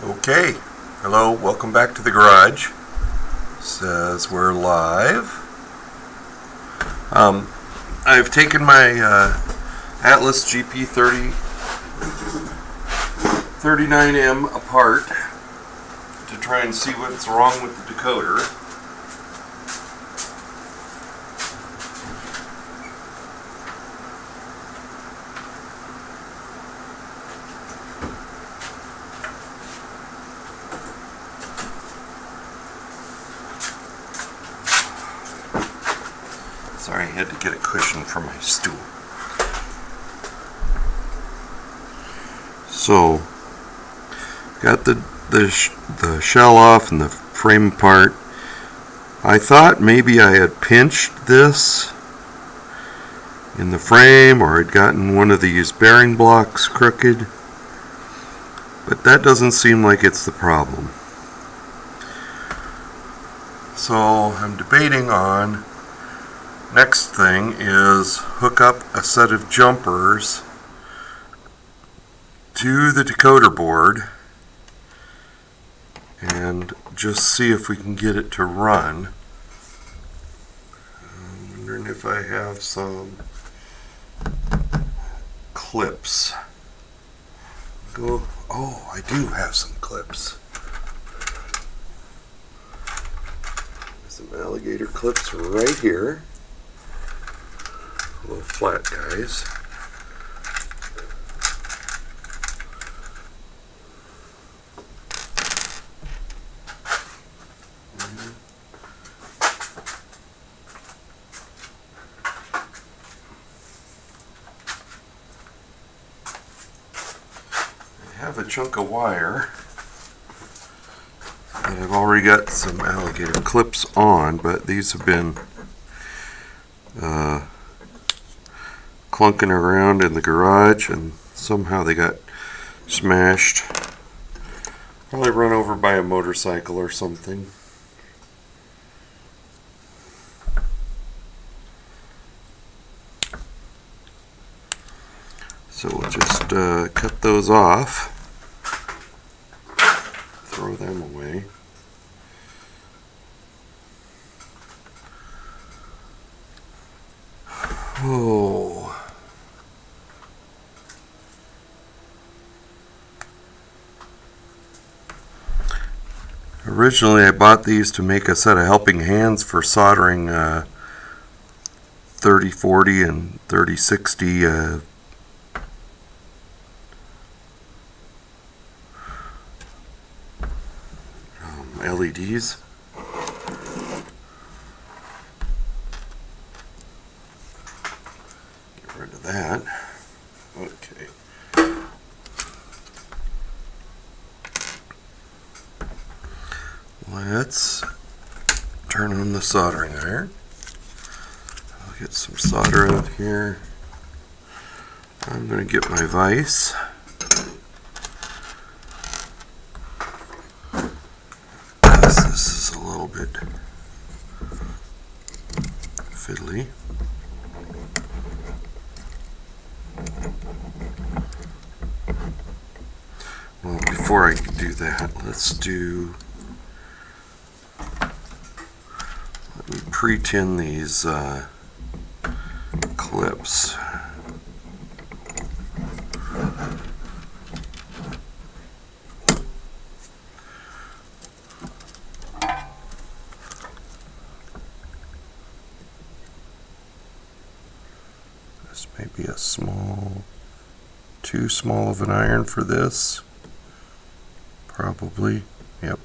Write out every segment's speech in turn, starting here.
Okay, hello, welcome back to the garage. Says we're live. I've taken my Atlas GP30 39M apart to try and see what's wrong with the decoder. Sorry, I had to get a cushion for my stool. So, got the shell off and the frame apart. I thought maybe I had pinched this in the frame or had gotten one of these bearing blocks crooked, but that doesn't seem like it's the problem. So I'm debating on next thing is hook up a set of jumpers to the decoder board and just see if we can get it to run. I'm wondering if I have some clips. Oh, I do have some clips. Some alligator clips right here. Little flat guys. I have a chunk of wire that I've already got some alligator clips on, but these have been clunking around in the garage and somehow they got smashed. Probably run over by a motorcycle or something. So we'll just cut those off, throw them away. Oh. Originally I bought these to make a set of helping hands for soldering 3040 and 3060 LEDs. Get rid of that. Okay. Let's turn on the soldering iron. I'll get some solder out here. I'm going to get my vise. This is a little bit fiddly. Well, before I do that, let me pre-tin these clips. This may be too small of an iron for this. Probably, yep.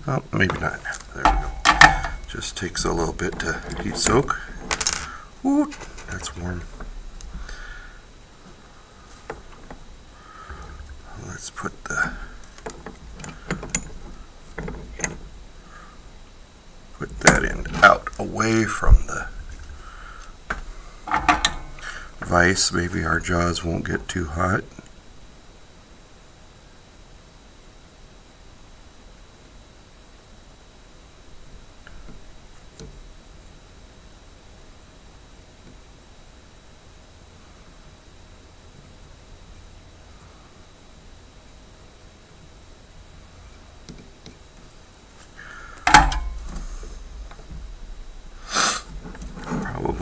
Oh, maybe not. There we go. Just takes a little bit to heat soak. Ooh, that's warm. Let's put that end out away from the vise. Maybe our jaws won't get too hot.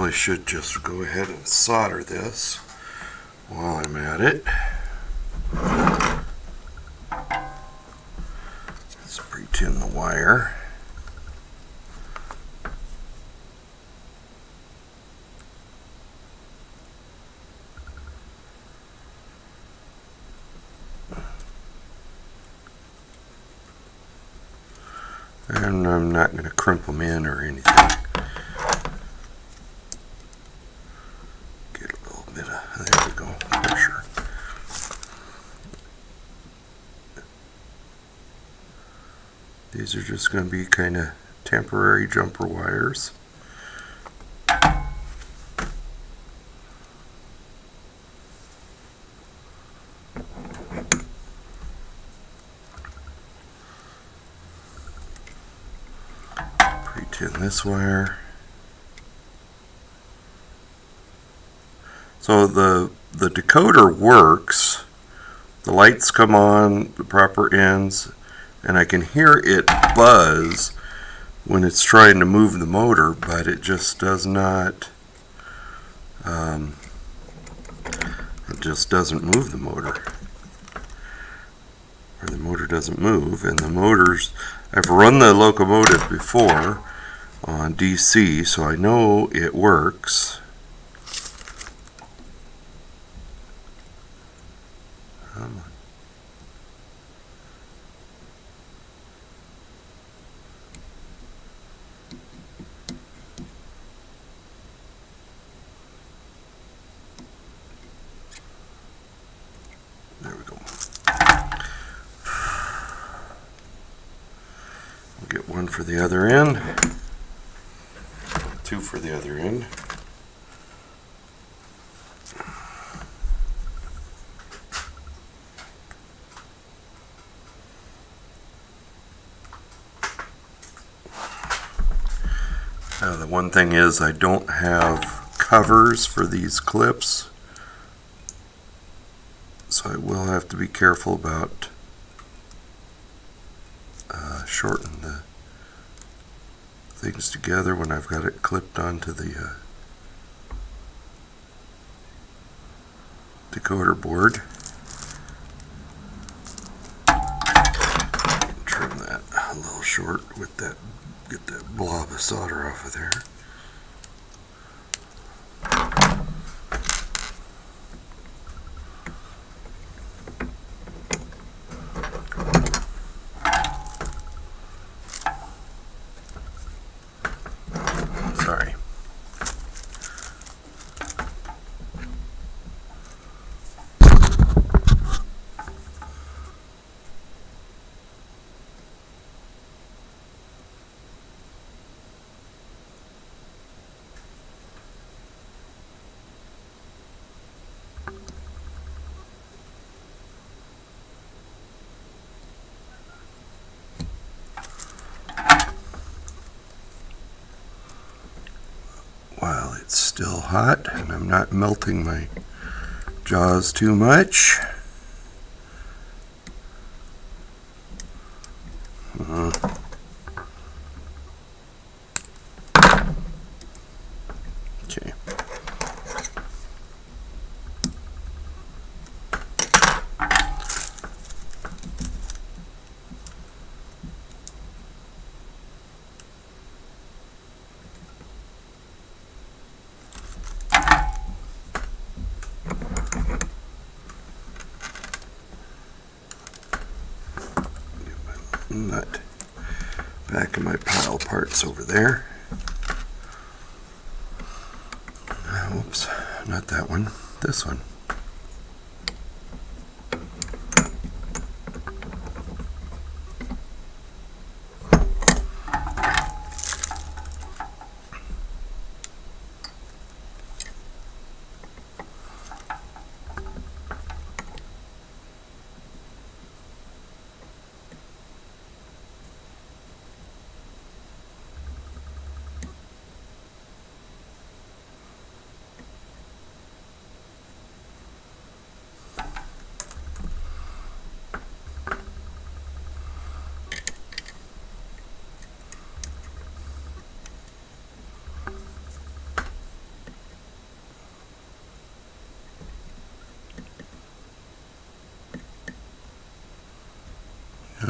probably should just go ahead and solder this while I'm at it. Let's pre-tin the wire. And I'm not going to crimp them in or anything. Get a little bit of, there we go, pressure. These are just going to be kind of temporary jumper wires. Pre-tin this wire. So the decoder works. The lights come on the proper ends, and I can hear it buzz when it's trying to move the motor, but it just does not, it just doesn't move the motor. Or the motor doesn't move, and the motors, I've run the locomotive before on DC, so I know it works. There we go. We'll get one for the other end, two for the other end. Now the one thing is I don't have covers for these clips, so I will have to be careful about shortening the things together when I've got it clipped onto the decoder board. Trim that a little short with that, get that blob of solder off of there. Sorry. While it's still hot and I'm not melting my jaws too much. Okay. Nut back in my pile parts over there. Oops, not that one, this one.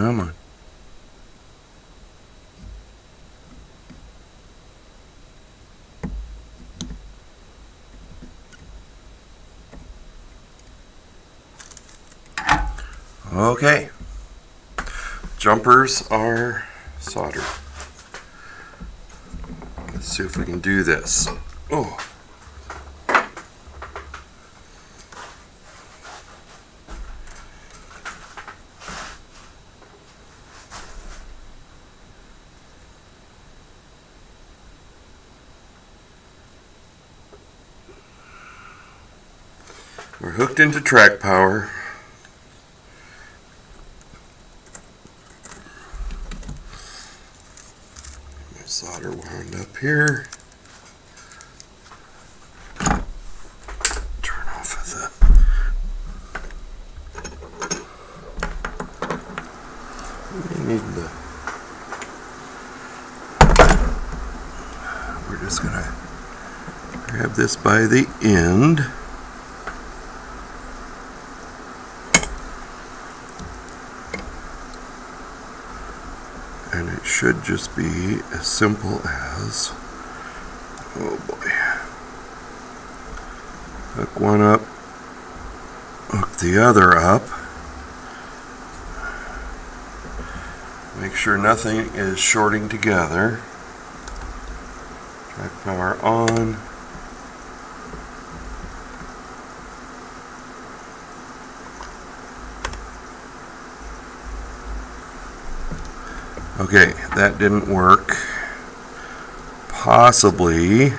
Come on. Okay. Jumpers are soldered. Let's see if we can do this. Oh. We're hooked into track power. My solder wound up here. Turn off of the we're just gonna grab this by the end. And it should just be as simple as, oh boy, hook one up, hook the other up, make sure nothing is shorting together, track power on, okay, that didn't work. Possibly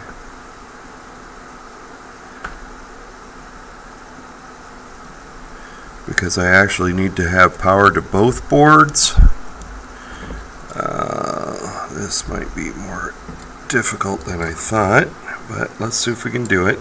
because I actually need to have power to both boards. This might be more difficult than I thought, but let's see if we can do it.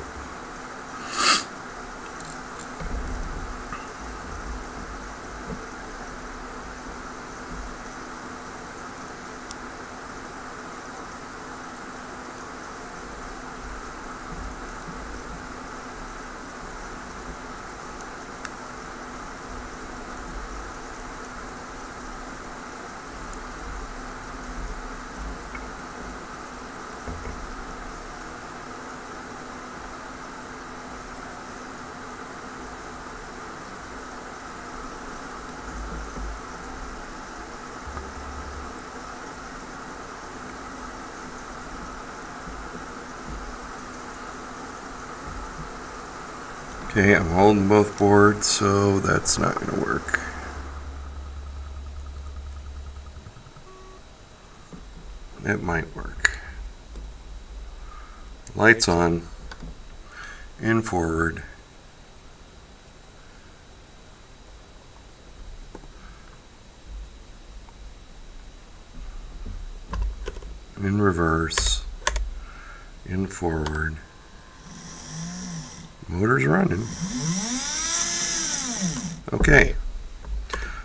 Okay, I'm holding both boards, so that's not going to work. It might work. Lights on, in forward. In reverse, in forward. Motor's running. Okay,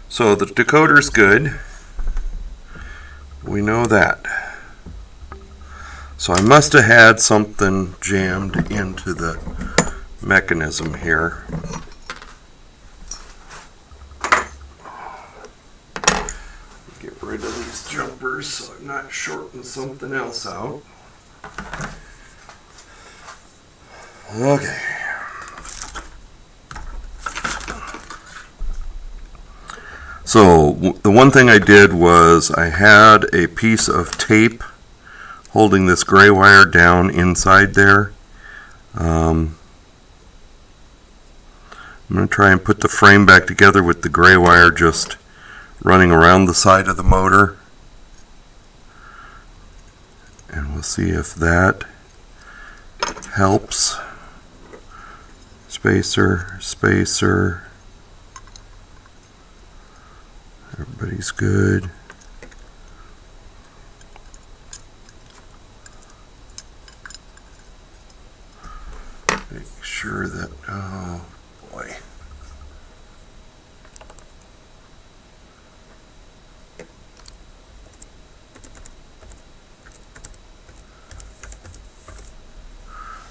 so the decoder's good. We know that. So I must have had something jammed into the mechanism here. Get rid of these jumpers so I'm not shorting something else out. Okay. So the one thing I did was I had a piece of tape holding this gray wire down inside there. I'm going to try and put the frame back together with the gray wire just running around the side of the motor. And we'll see if that helps. Spacer, spacer. Everybody's good. Make sure that, oh boy.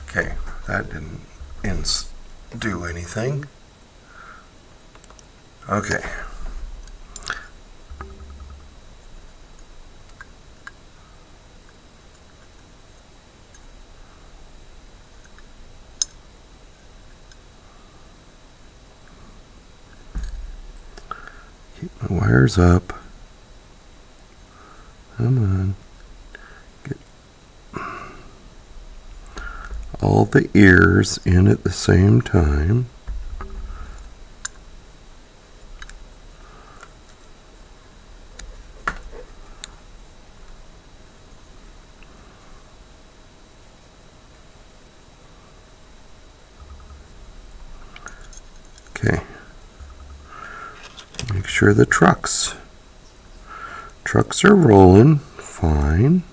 Okay, that didn't do anything. Okay. Keep my wires up. Come on. Get all the ears in at the same time. Okay. Make sure the trucks are rolling fine.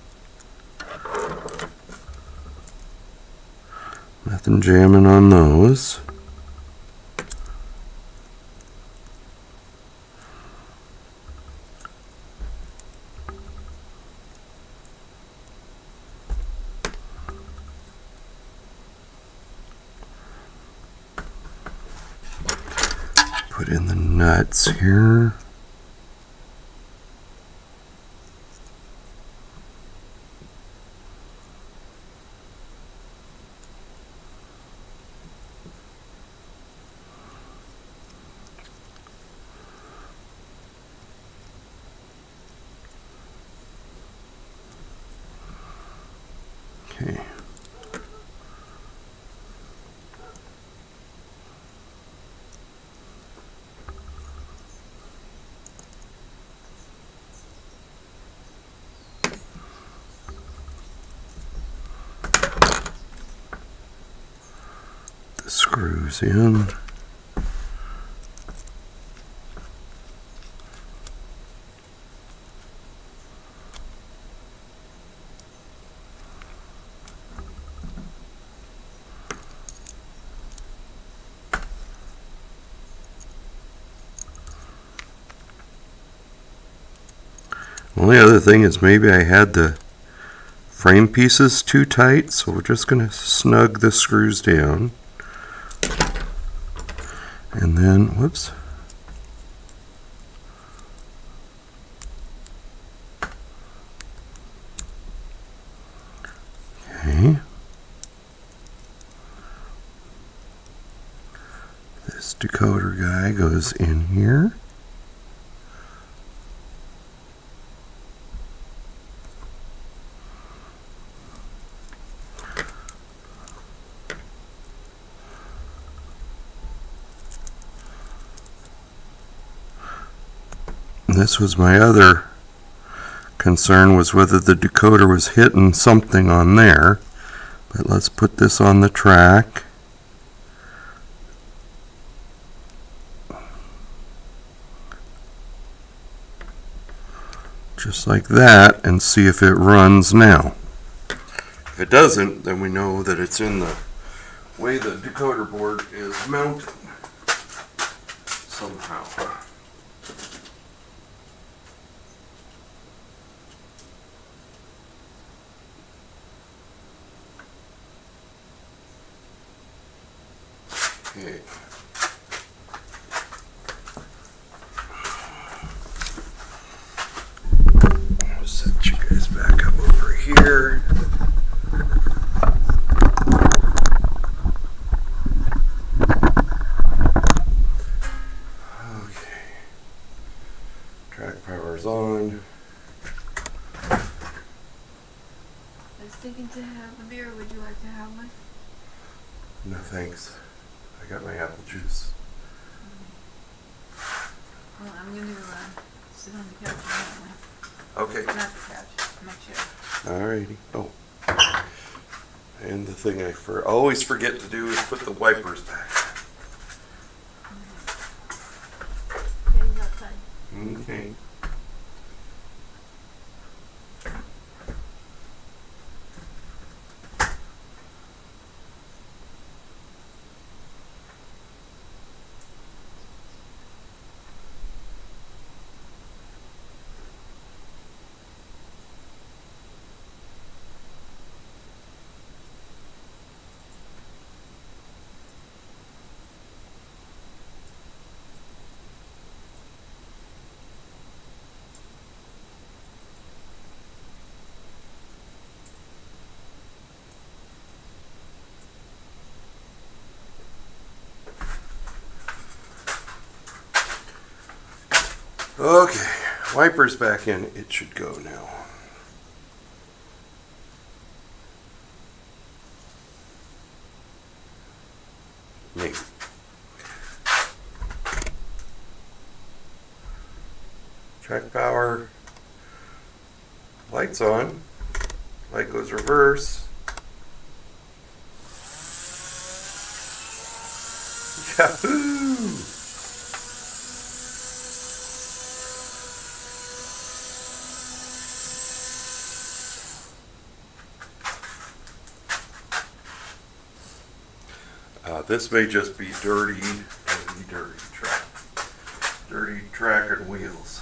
Nothing jamming on those. Put in the nuts here. Okay. The screws in. Only other thing is maybe I had the frame pieces too tight, so we're just going to snug the screws down. And then, whoops. Okay. This decoder guy goes in here. This was my other concern, was whether the decoder was hitting something on there. But let's put this on the track. Just like that, and see if it runs now. If it doesn't, then we know that it's in the way the decoder board is mounted somehow. Okay. I'll set you guys back up over here. Okay. Track power's on. I was thinking to have a beer. Would you like to have one? No thanks. I got my apple juice. Well, I'm going to sit on the couch and have one. Okay. Not the couch, my chair. Alrighty. Oh. And the thing I always forget to do is put the wipers back. Okay, he's outside. Okay. Okay, wipers back in. It should go now. Neat. Track power. Lights on. Light goes reverse. Yahoo! This may just be dirty track and wheels.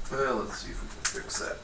Well, let's see if we can fix that.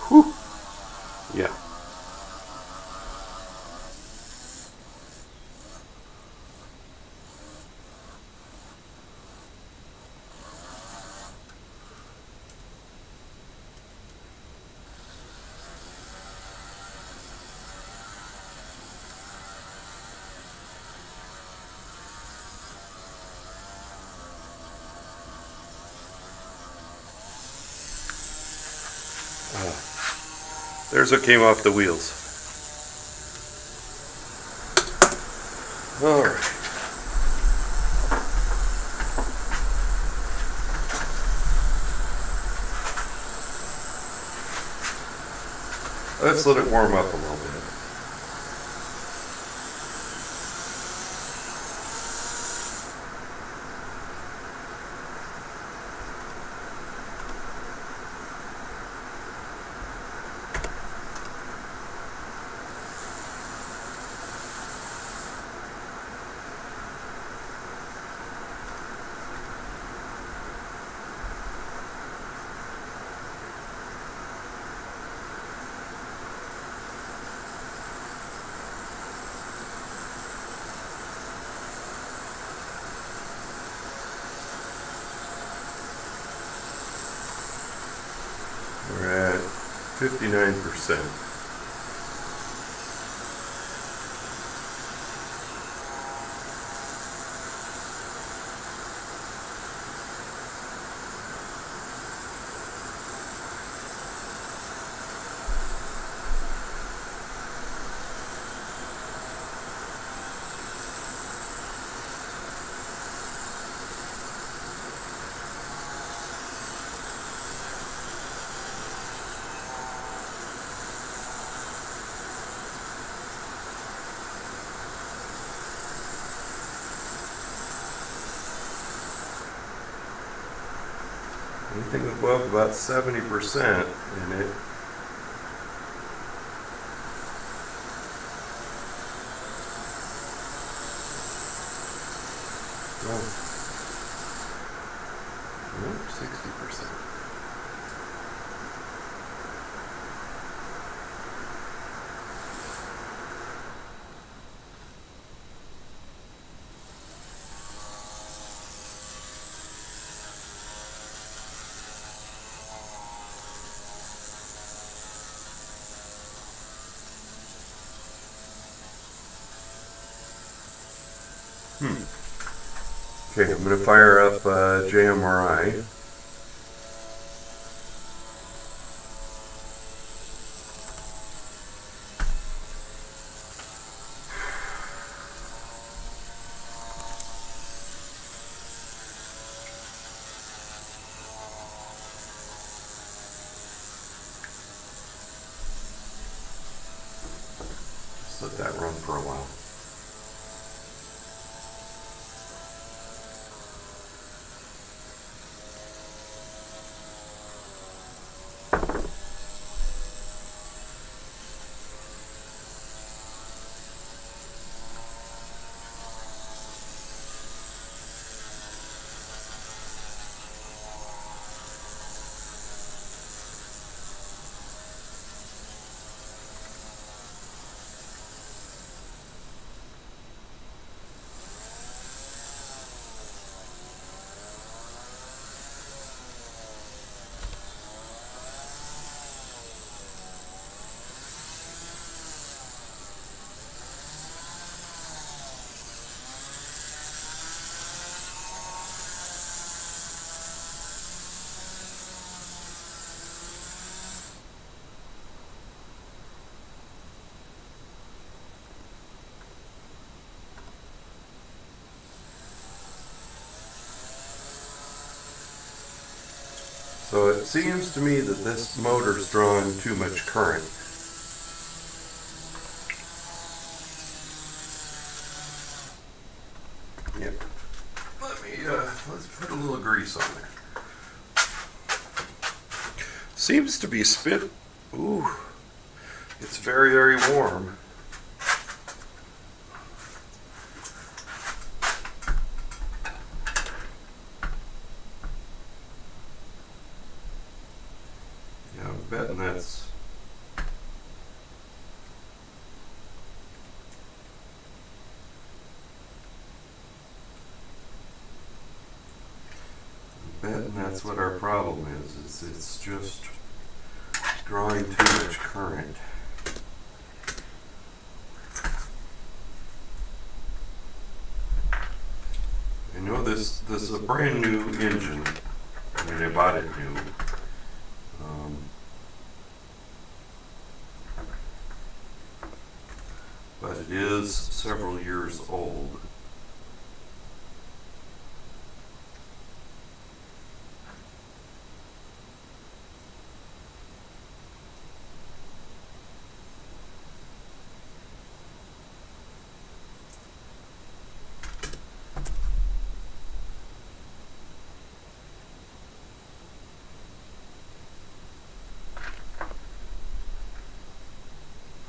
Whew. Yeah. There's what came off the wheels. All right. Let's let it warm up a little bit. We're at 59%. Anything above about 70% in it. Well, 60%. Okay, I'm going to fire up JMRI. Just let that run for a while. So it seems to me that this motor's drawing too much current. Yep. Let's put a little grease on there. Seems to be spit. Ooh, it's very, very warm. Yeah, I'm betting that's what our problem is. It's just drawing too much current. I know this is a brand new engine. I mean, I bought it new. But it is several years old.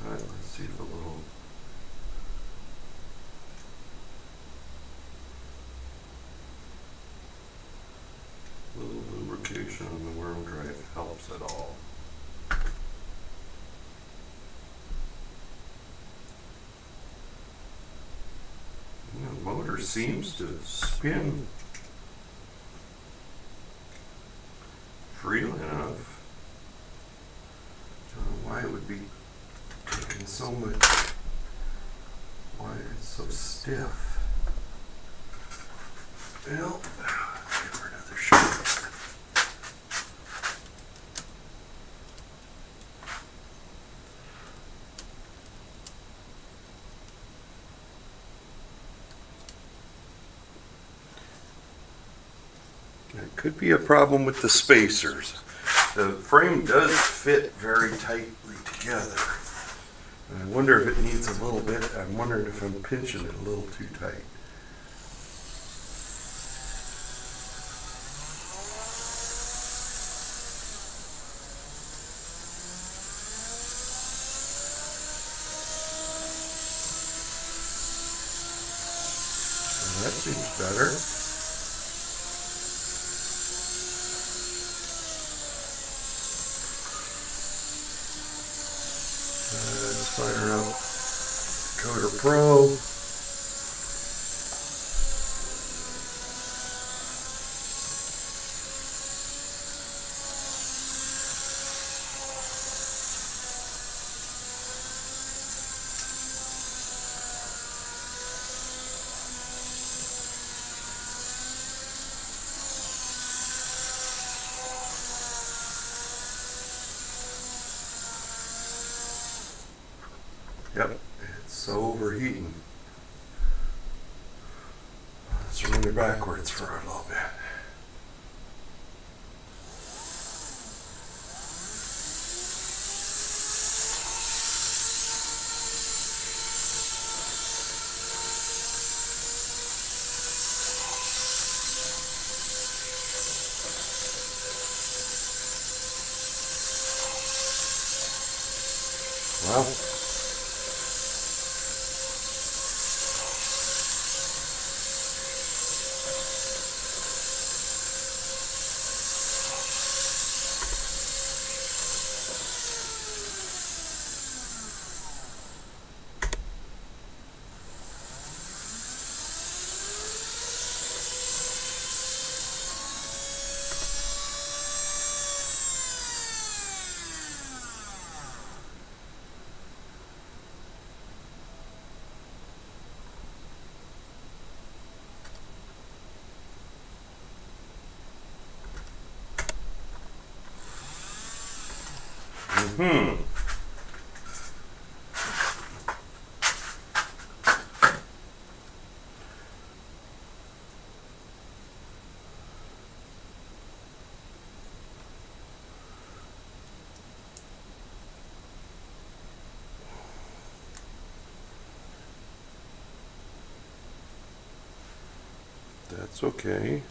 Alright, let's see the little lubrication on the worm drive helps at all. The motor seems to spin freely enough. I don't know why it would be taking so much. Why it's so stiff. Well, give her another shot. It could be a problem with the spacers. The frame does fit very tightly together. I wonder if it needs a little bit. I'm wondering if I'm pinching it a little too tight. Well, that seems better. Let's fire up Coder Pro. Yep, it's overheating. Let's run it backwards for a little bit. Well, that's okay.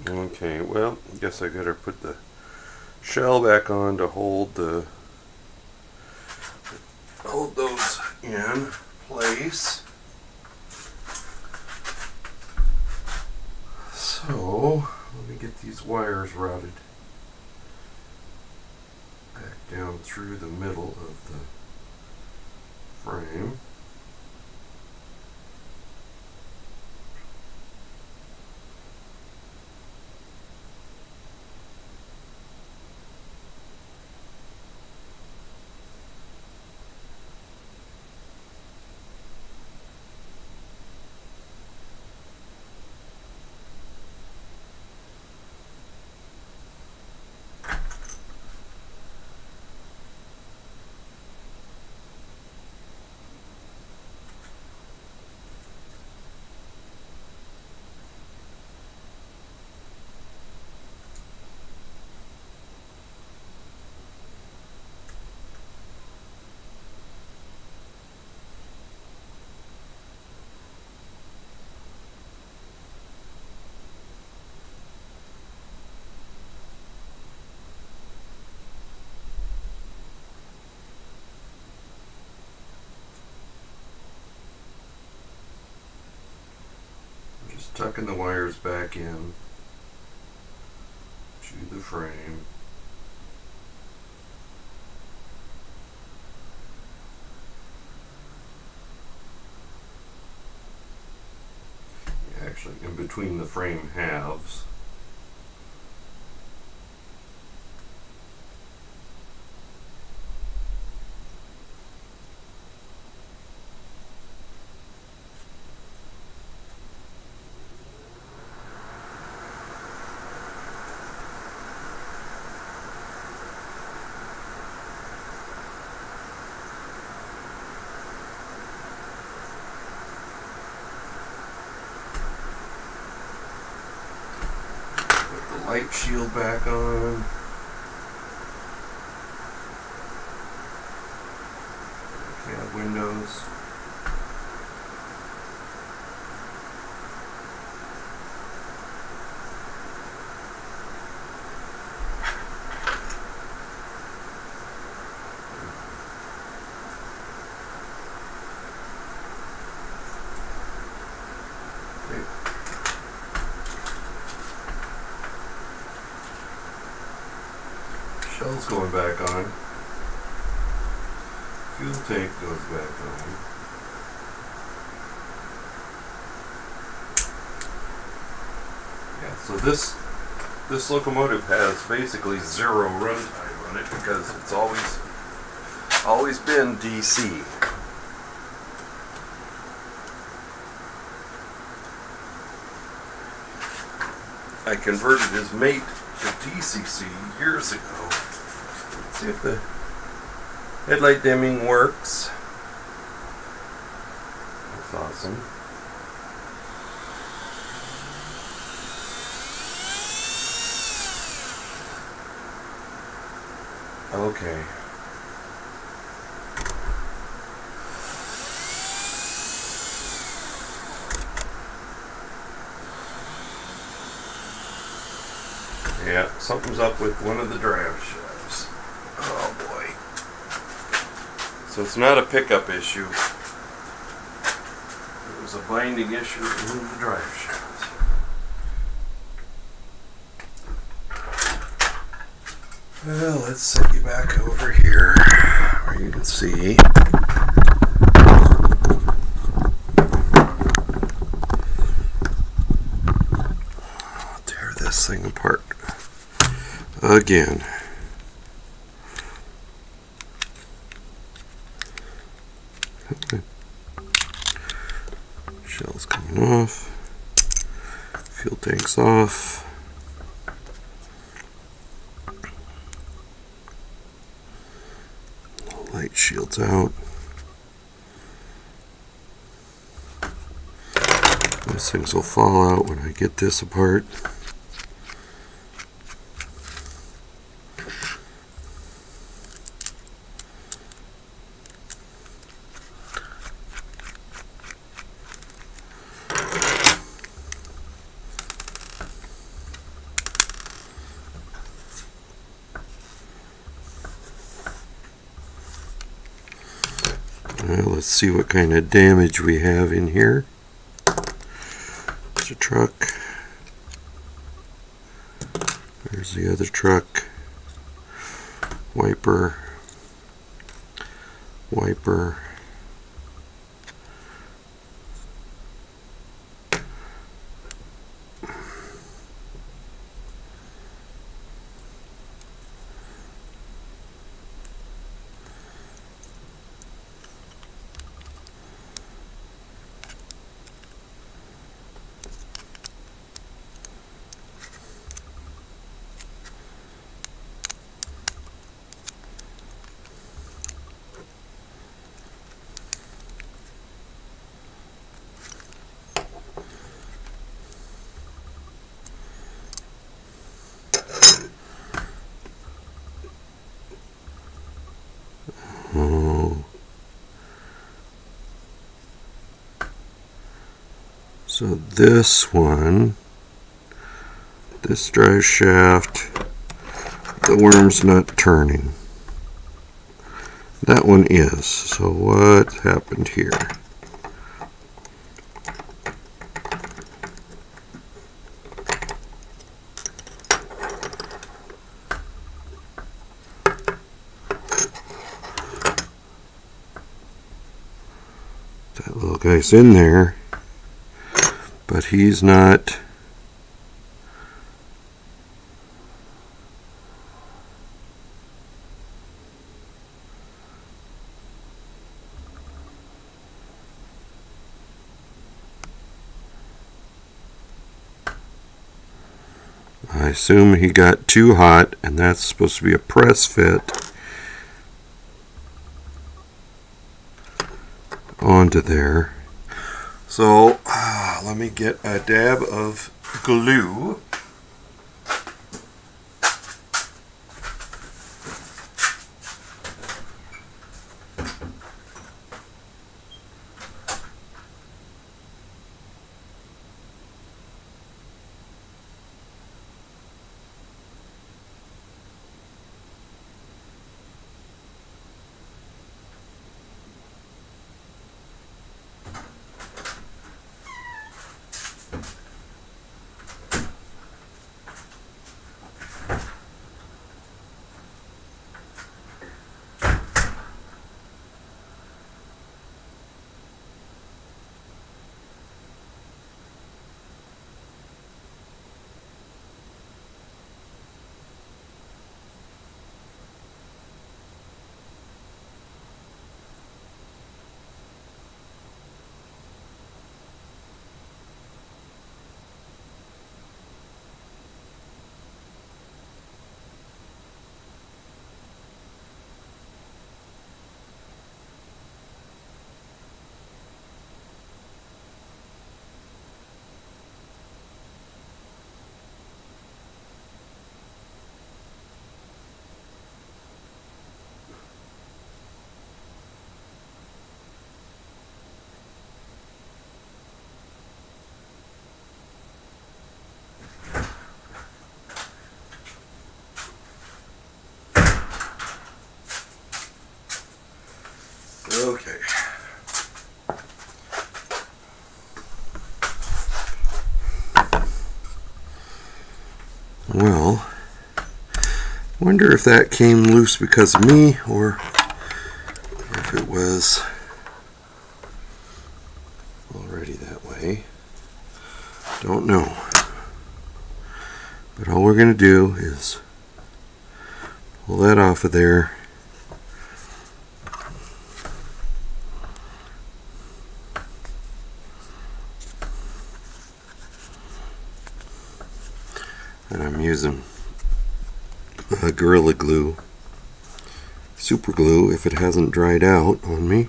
Okay, well, I guess I gotta put the shell back on to hold those in place. So let me get these wires routed back down through the middle of the frame. Just tucking the wires back in to the frame. Actually, in between the frame halves. Light shield back on. is. Shell's going back on. Fuel tank goes back on. Yeah, so this locomotive has basically zero runtime on it because it's always been DC. I converted his mate to DCC years ago. Let's see if the headlight dimming works. That's awesome. Okay. Yeah, something's up with one of the drive shafts. Oh boy. So it's not a pickup issue. It was a binding issue in the drive shafts. Well, let's set you back over here where you can see. I'll tear this thing apart again. Shell's coming off. Fuel tank's off. Light shield's out. These things will fall out when I get this apart. Well, let's see what kind of damage we have in here. There's a truck. There's the other truck. Wiper. Wiper. Oh. So this one, this drive shaft, the worm's not turning. That one is. So what happened here? That little guy's in there, but he's not. I assume he got too hot, and that's supposed to be a press fit onto there. So let me get a dab of glue. Well, wonder if that came loose because of me or if it was already that way. Don't know. But all we're going to do is pull that off of there. And I'm using Gorilla Glue, super glue if it hasn't dried out on me.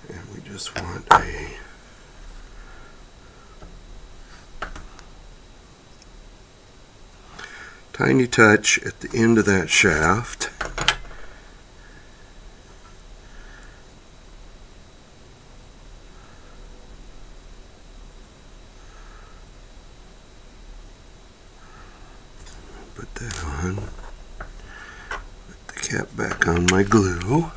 And we just want a tiny touch at the end of that shaft. Put that on. Put the cap back on my glue.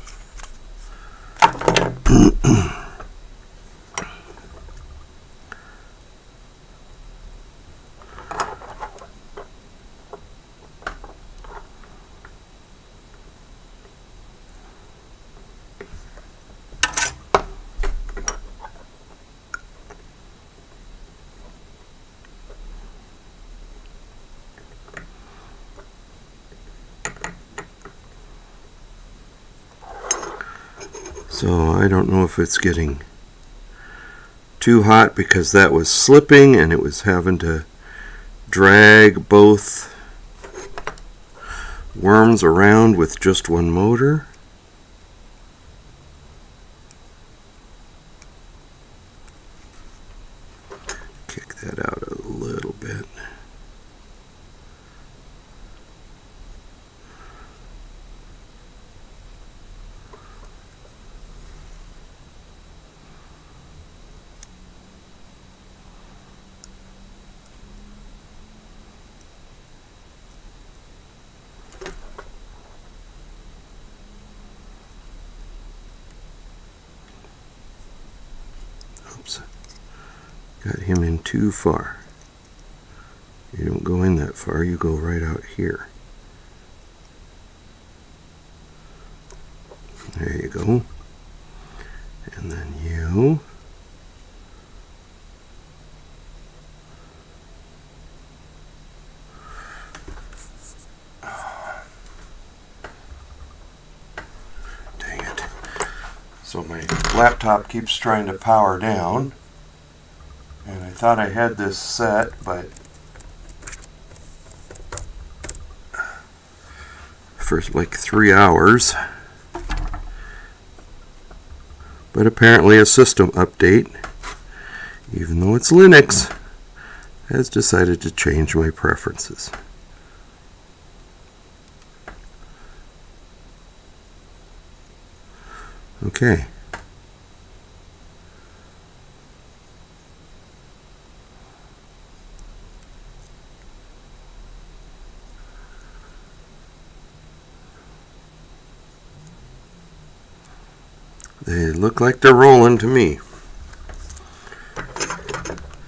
So I don't know if it's getting too hot because that was slipping and it was having to drag both worms around with just one motor. Kick that out a little bit. Oops. Got him in too far. You don't go in that far, you go right out here. There you go. And then you. Dang it. So my laptop keeps trying to power down. And I thought I had this set, but for like 3 hours. But apparently a system update, even though it's Linux, has decided to change my preferences. Okay. They look like they're rolling to me.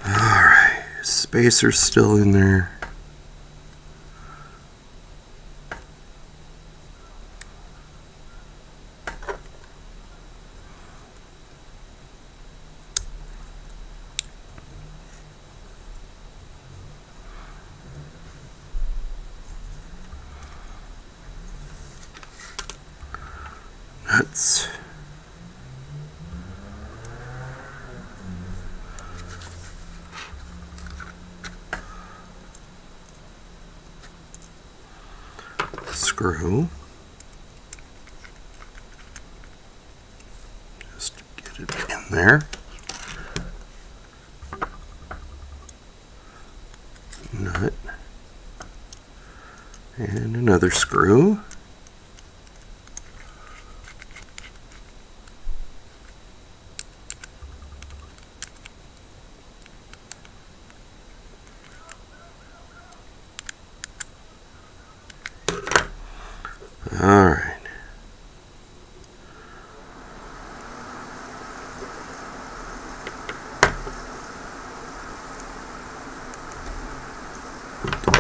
Alright, spacer's still in there. Nuts. Screw. Just get it in there. Nut. And another screw.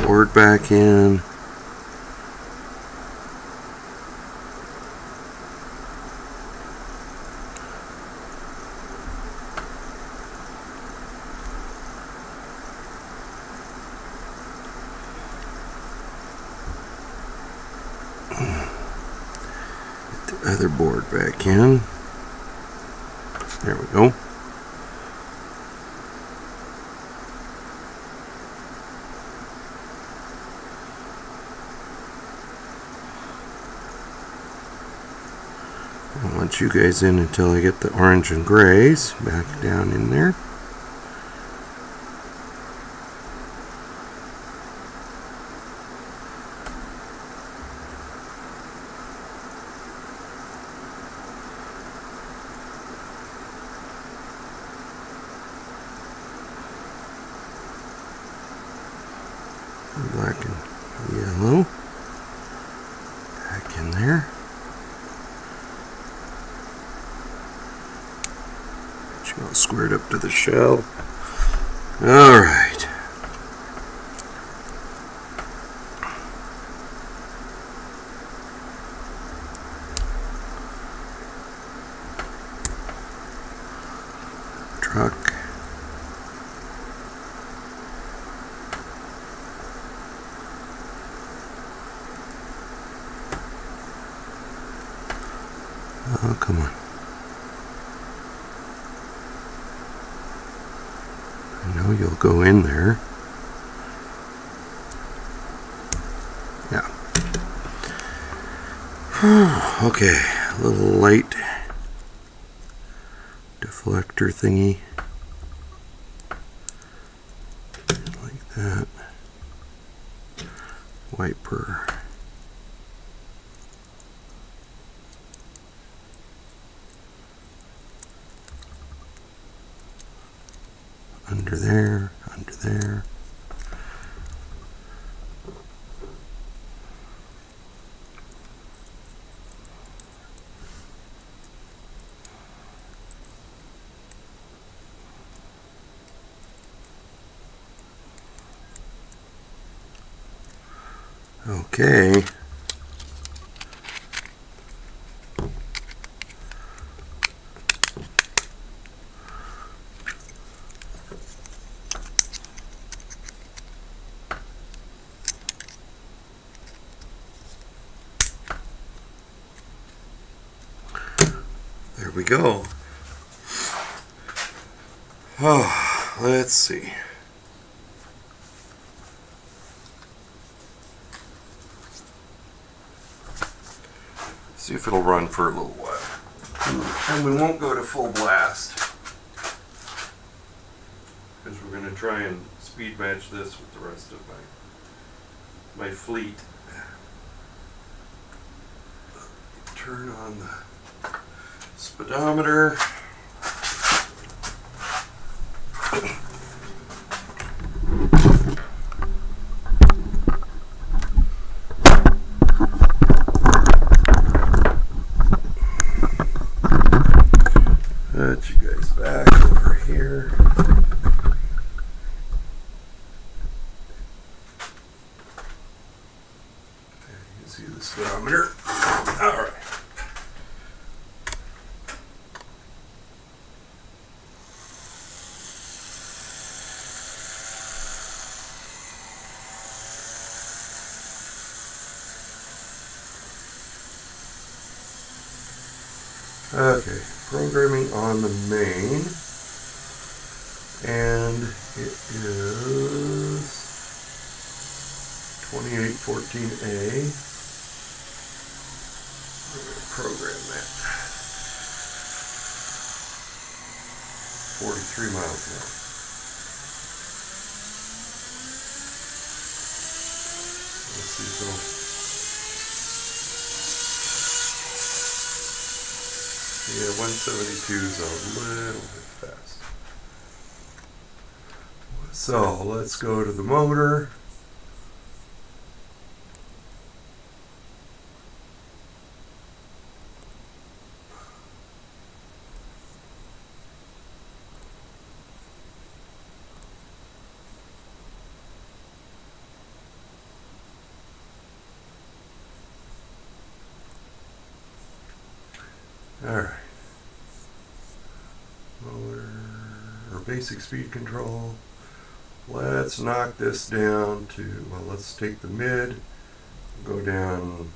board back in. Get the other board back in. There we go. I want you guys in until I get the orange and grays back down in there. Black and yellow back in there. Get you all squared up to the shell. All right. Truck. Oh, come on. I know you'll go in there. Yeah. Okay, a little light deflector thingy. Like that. Wiper. Under there, under there. Okay. There we go. Oh, let's see. See if it'll run for a little while. And we won't go to full blast, because we're going to try and speed match this with the rest of my fleet. Turn on the speedometer. Put you guys back over here. There you can see the speedometer. All right. Okay, programming on the main, and it is 2814A. We're going to program that. 43 miles an hour. Let's see if it'll. Yeah, 172 is a little bit fast. So let's go to the motor. Alright. Motor, or basic speed control. Let's knock this down to, well, let's take the mid, go down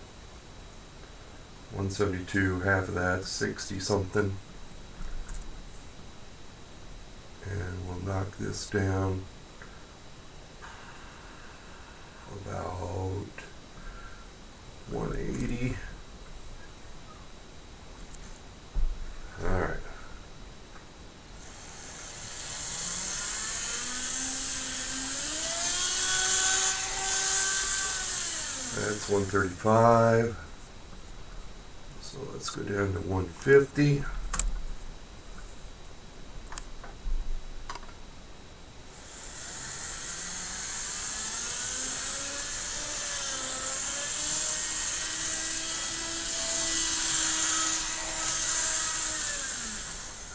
172, half of that, 60 something. And we'll knock this down about 180. Alright. That's 135. So let's go down to 150.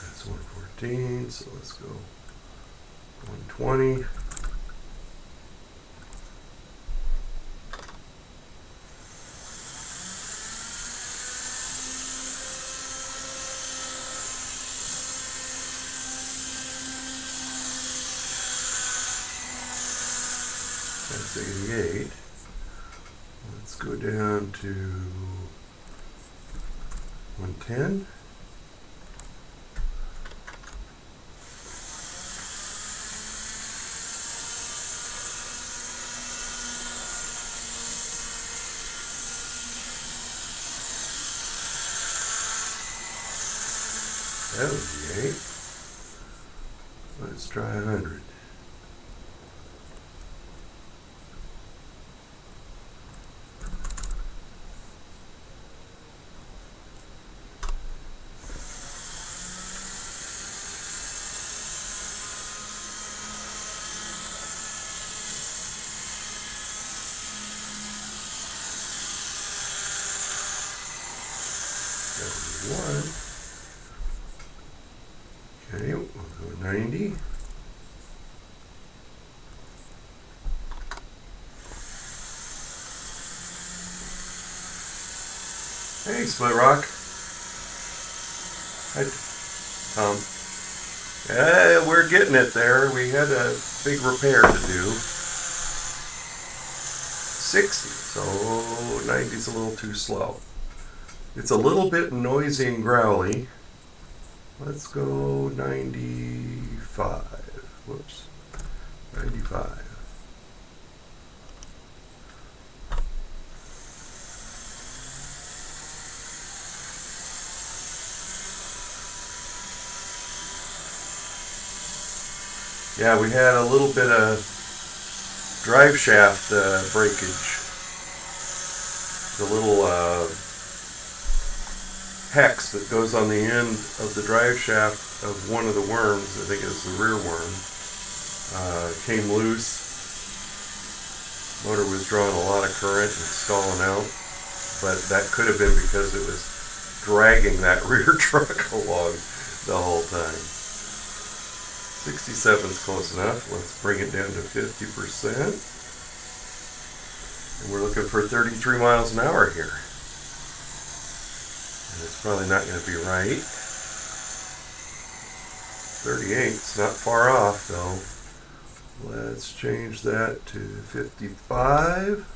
That's 114, so let's go 120. That's 88. Let's go down to 110. That was the 8. Let's try 100. That was 1. Okay, we'll go 90. Hey, Split Rock. Hi, Tom. Yeah, we're getting it there. We had a big repair to do. 60, so 90's a little too slow. It's a little bit noisy and growly. Let's go 95. Whoops. 95. Yeah, we had a little bit of drive shaft breakage. The little hex that goes on the end of the drive shaft of one of the worms, I think it's the rear worm, came loose. Motor was drawing a lot of current and stalling out, but that could have been because it was dragging that rear truck along the whole time. 67 is close enough. Let's bring it down to 50%. And we're looking for 33 miles an hour here. And it's probably not going to be right. 38, it's not far off though. Let's change that to 55.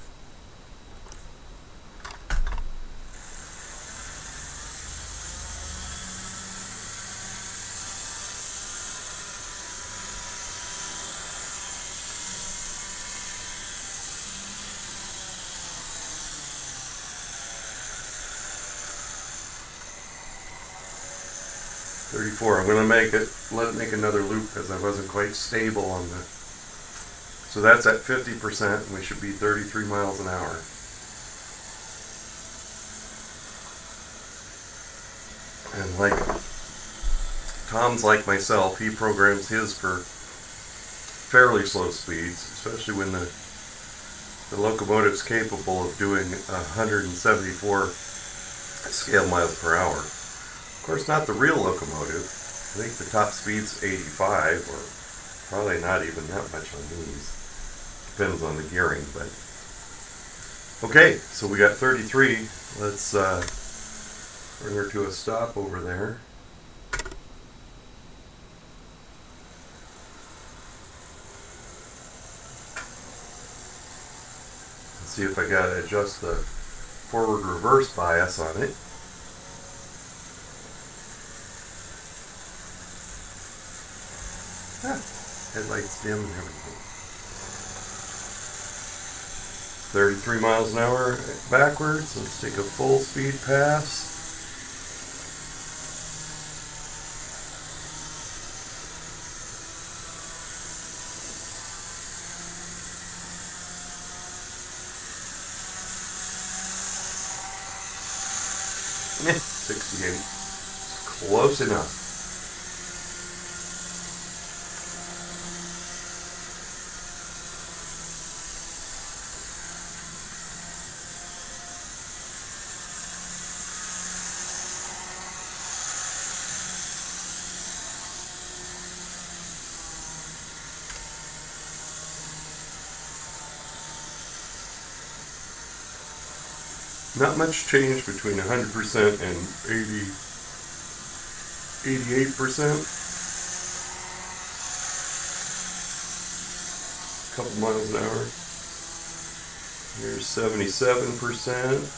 I'm going to let it make another loop because I wasn't quite stable on the. So that's at 50%, and we should be 33 miles an hour. And like Tom's like myself, he programs his for fairly slow speeds, especially when the locomotive's capable of doing 174 scale miles per hour. Of course, not the real locomotive. I think the top speed's 85, or probably not even that much on these. Depends on the gearing, but okay. So we got 33. Let's Bring her to a stop over there. See if I gotta adjust the forward reverse bias on it. Headlights dim and everything. 33 miles an hour backwards. Let's take a full speed pass. Yeah, 68. Close enough. Not much change between 100% and 88%. A couple miles an hour. Here's 77%.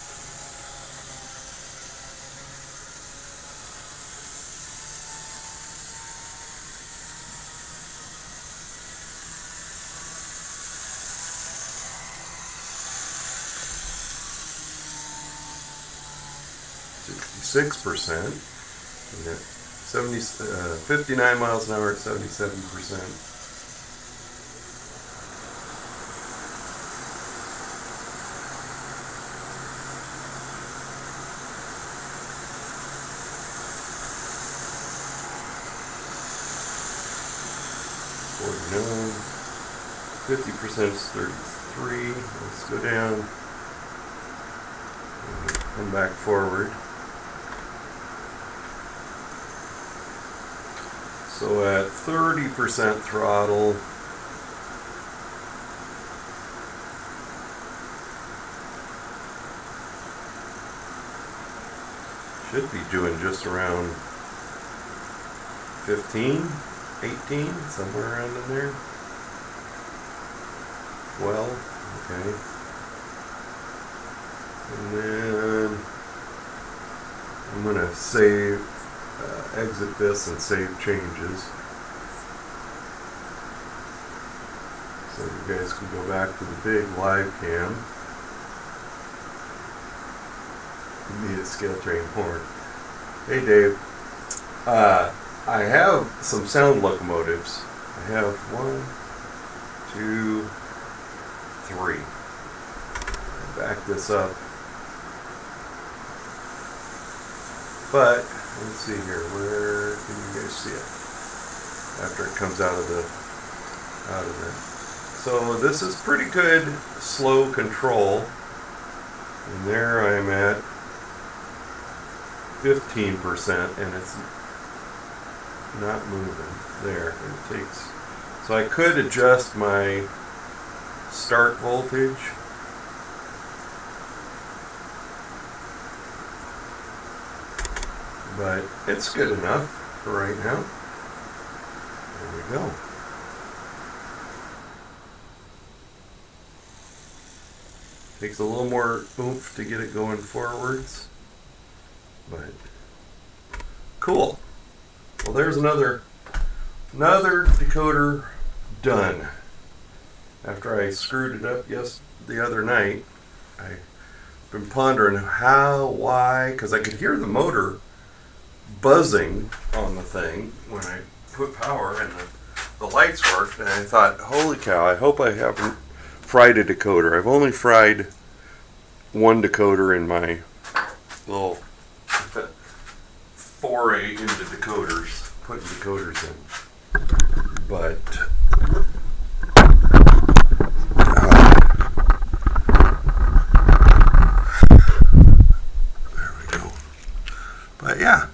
.6%, 59 miles an hour at 77%. .49, 50% is 33. Let's go down. Come back forward. So at 30% throttle, should be doing just around 15, 18, somewhere around in there. 12, okay. And then I'm going to save, exit this and save changes. So you guys can go back to the big live cam. Need a scale train horn. Hey Dave, I have some sound locomotives. I have 1, 2, 3. Back this up. But let's see here. Where can you guys see it? After it comes out of the So this is pretty good slow control. And there I'm at 15%, and it's not moving. There, it takes. So I could adjust my start voltage. But it's good enough for right now. There we go. Takes a little more oomph to get it going forwards. But cool. Well, there's another decoder done. After I screwed it up the other night, I've been pondering how, why, because I could hear the motor buzzing on the thing when I put power and the lights worked, and I thought, holy cow, I hope I haven't fried a decoder. I've only fried one decoder in my little foray into decoders, putting decoders in. But there we go. But yeah,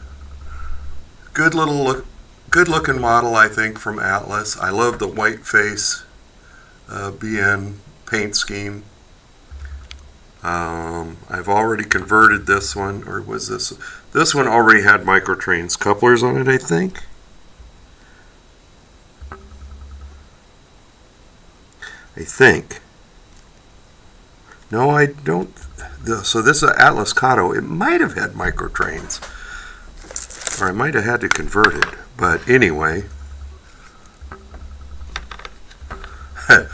good looking model, I think, from Atlas. I love the white face BN paint scheme. I've already converted this one, or was this This one already had microtrains couplers on it, I think. No, I don't. So this is Atlas Cotto. It might have had microtrains. Or I might have had to convert it. But anyway.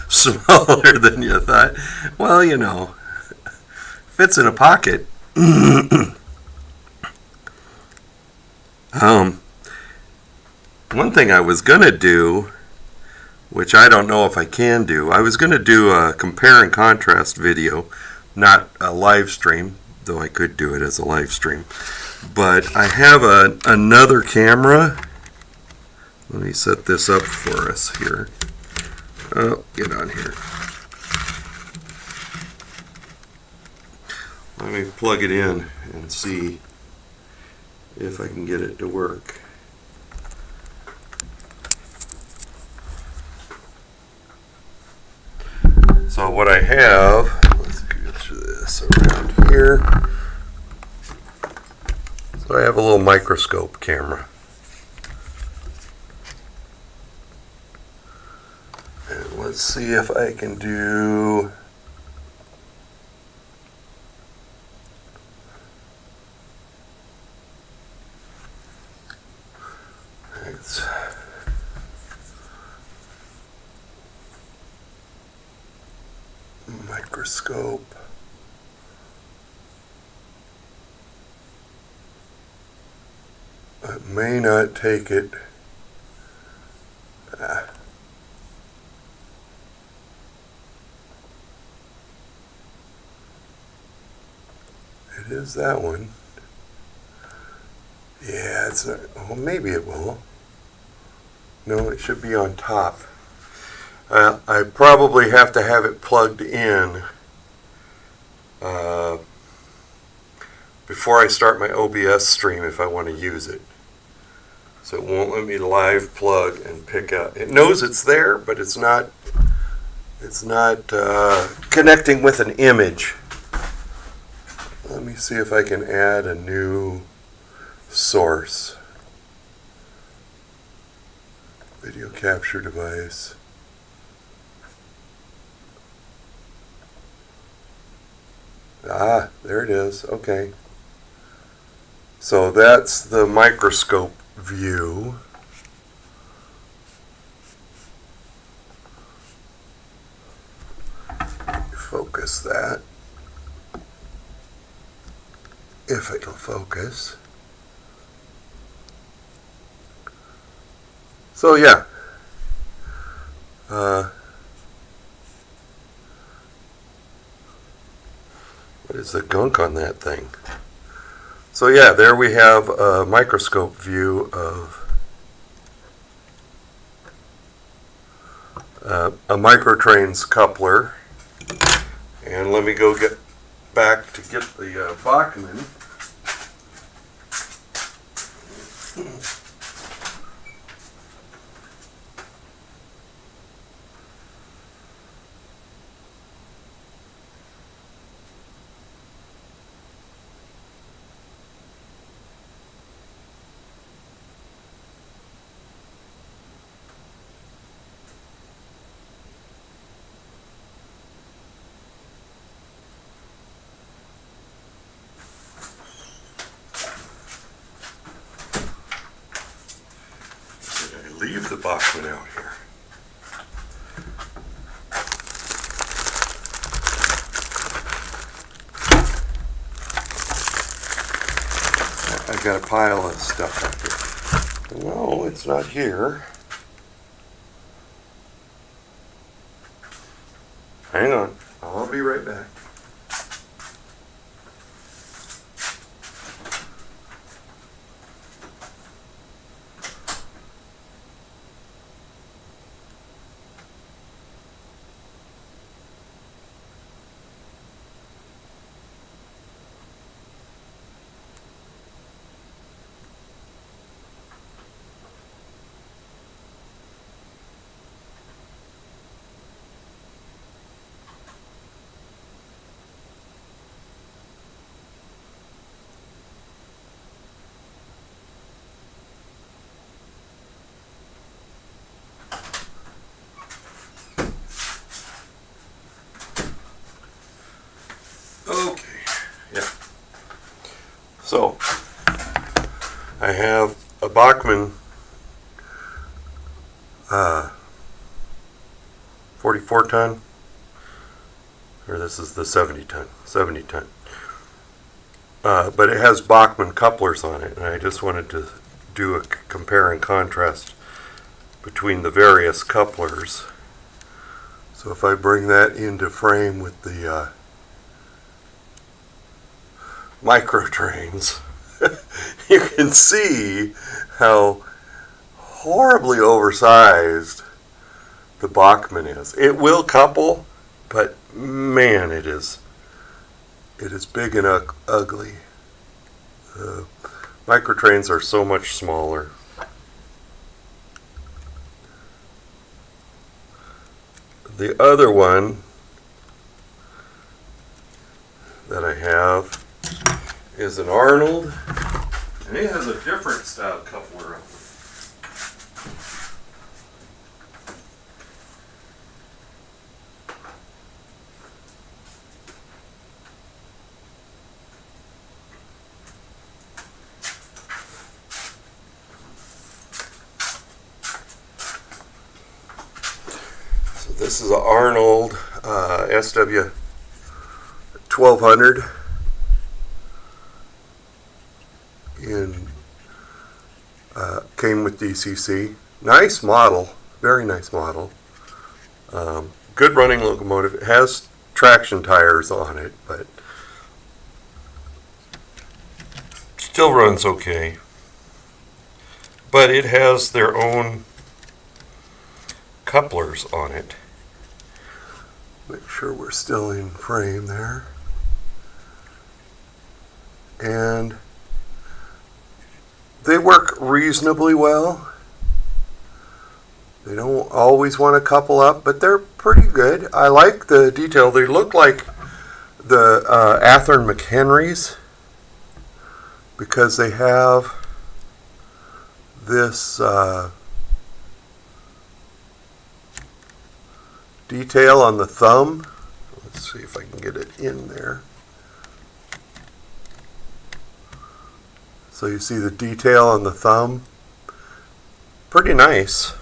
Smaller than you thought. Well, you know. Fits in a pocket. One thing I was going to do, which I don't know if I can do, I was going to do a compare and contrast video, not a live stream, though I could do it as a live stream. But I have another camera. Let me set this up for us here. Oh, get on here. Let me plug it in and see if I can get it to work. So what I have, let's get through this around here. So I have a little microscope camera. And let's see if I can do microscope. It may not take it. It is that one. Yeah, it's not, well, maybe it will. No, it should be on top. I probably have to have it plugged in before I start my OBS stream if I want to use it. So it won't let me live plug and pick up. It knows it's there, but it's not connecting with an image. Let me see if I can add a new source. Video capture device. Ah, there it is. Okay. So that's the microscope view. Focus that. If it'll focus. So yeah. What is the gunk on that thing? So yeah, there we have a microscope view of a microtrains coupler. And let me go get back to get the Bachmann. Leave the Bachmann out here. I got a pile of stuff up here. No, it's not here. Hang on, I'll be right back. So I have a Bachmann 44 ton, or this is the 70 ton. But it has Bachmann couplers on it, and I just wanted to do a compare and contrast between the various couplers. So if I bring that into frame with the micro trains, you can see how horribly oversized the Bachmann is. It will couple, but man, it is big and ugly. Micro trains are so much smaller. The other one that I have is an Arnold, and it has a different style coupler on it. So this is an Arnold SW 1200 in came with DCC. Nice model, very nice model. Good running locomotive. It has traction tires on it, but still runs okay. But it has their own couplers on it. Make sure we're still in frame there. And they work reasonably well. They don't always want to couple up, but they're pretty good. I like the detail. They look like the Athearn McHenrys because they have this detail on the thumb. Let's see if I can get it in there. So you see the detail on the thumb. Pretty nice.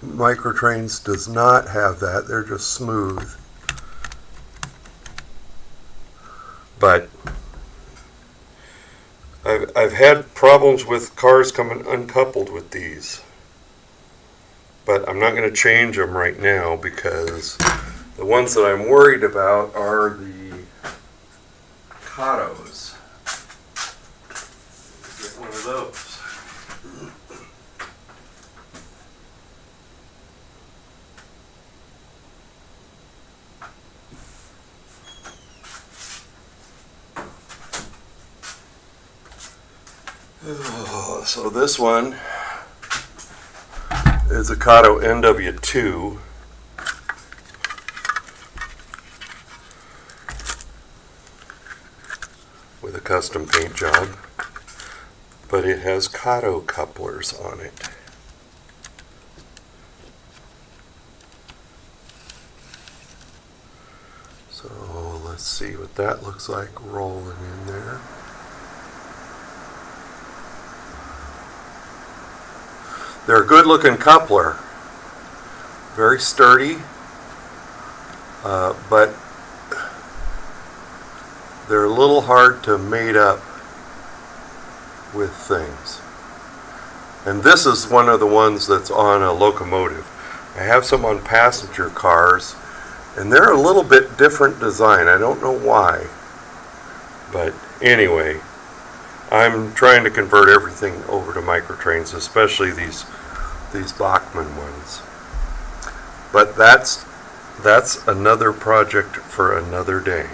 Microtrains does not have that. They're just smooth. But I've had problems with cars coming uncoupled with these. But I'm not going to change them right now because the ones that I'm worried about are the Catos. Get one of those. So this one is a Cato NW2 with a custom paint job, but it has Cato couplers on it. So let's see what that looks like rolling in there. They're a good looking coupler, very sturdy, but they're a little hard to mate up with things. And this is one of the ones that's on a locomotive. I have some on passenger cars, and they're a little bit different design. I don't know why, but anyway, I'm trying to convert everything over to microtrains, especially these Bachmann ones. But that's another project for another day.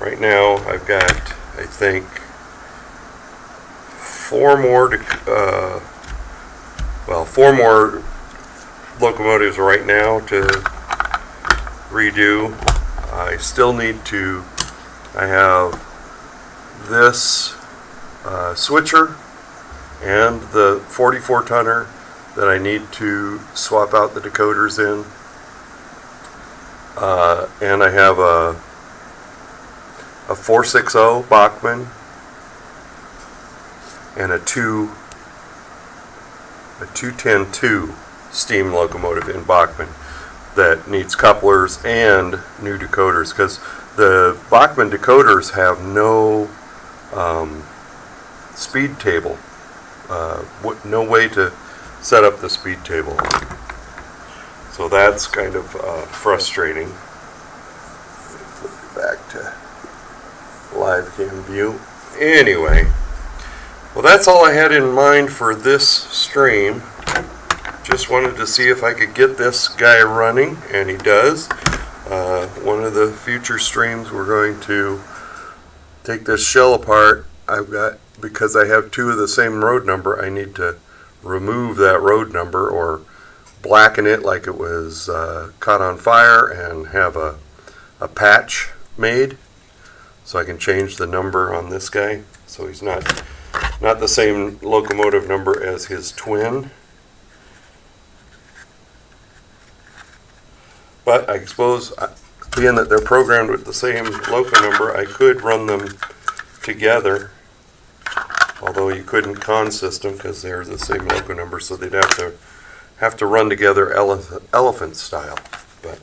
Right now, I've got, I think, 4 more locomotives right now to redo. I still need to. I have this switcher and the 44 tonner that I need to swap out the decoders in, and I have a a 460 Bachmann and a 210-2 steam locomotive in Bachmann that needs couplers and new decoders, because the Bachmann decoders have no speed table, no way to set up the speed table. So that's kind of frustrating. Flip it back to live cam view. Anyway, well, that's all I had in mind for this stream. Just wanted to see if I could get this guy running, and he does. One of the future streams, we're going to take this shell apart. Because I have two of the same road number, I need to remove that road number or blacken it like it was caught on fire and have a patch made so I can change the number on this guy so he's not the same locomotive number as his twin. But I suppose, being that they're programmed with the same loco number, I could run them together, although you couldn't consist them because they're the same loco number, so they'd have to run together elephant style. But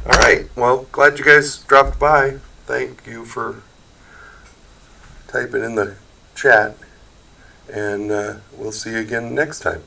all right, well, glad you guys dropped by. Thank you for typing in the chat, and we'll see you again next time.